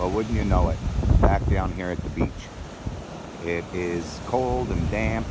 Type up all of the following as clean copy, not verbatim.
Well, wouldn't you know it, back down here at the beach. It is cold and damp.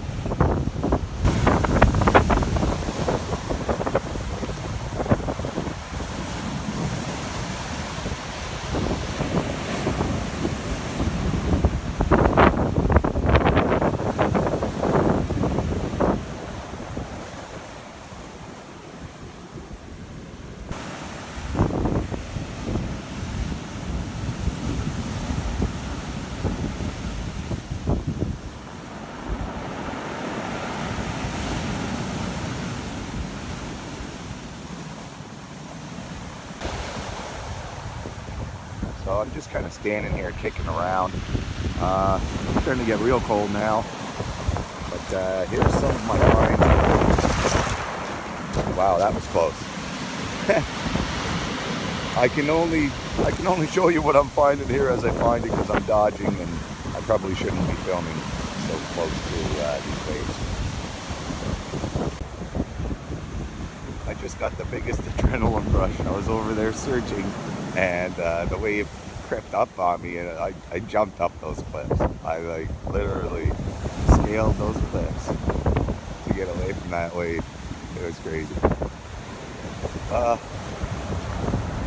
So I'm just kind of standing here kicking around. It's starting to get real cold now. But here's some of my finds. Wow, that was close. I can only show you what I'm finding here as I find it, because I'm dodging, and I probably shouldn't be filming so close to these waves. I just got the biggest adrenaline rush. I was over there searching, and the wave crept up on me, and I jumped up those cliffs. I literally scaled those cliffs to get away from that wave. It was crazy.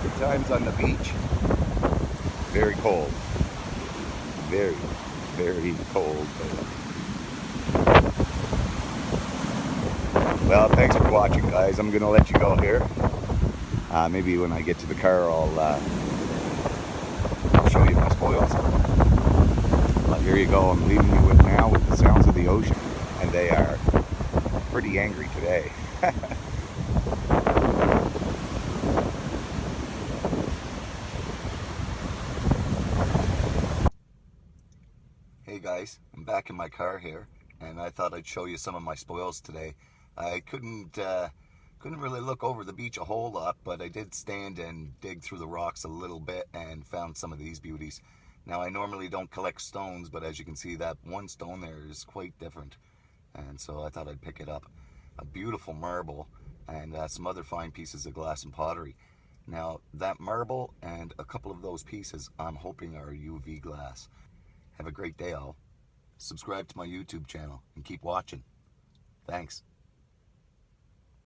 Good times on the beach. Very cold. Very, very cold. Well, thanks for watching, guys. I'm gonna let you go here. Maybe when I get to the car, I'll show you my spoils. But here you go. I'm leaving you now with the sounds of the ocean, and they are pretty angry today. Hey guys, I'm back in my car here, and I thought I'd show you some of my spoils today. I couldn't really look over the beach a whole lot, but I did stand and dig through the rocks a little bit and found some of these beauties. Now, I normally don't collect stones, but as you can see, that one stone there is quite different, and so I thought I'd pick it up. A beautiful marble and some other fine pieces of glass and pottery. Now, that marble and a couple of those pieces I'm hoping are UV glass. Have a great day, all. Subscribe to my YouTube channel and keep watching. Thanks.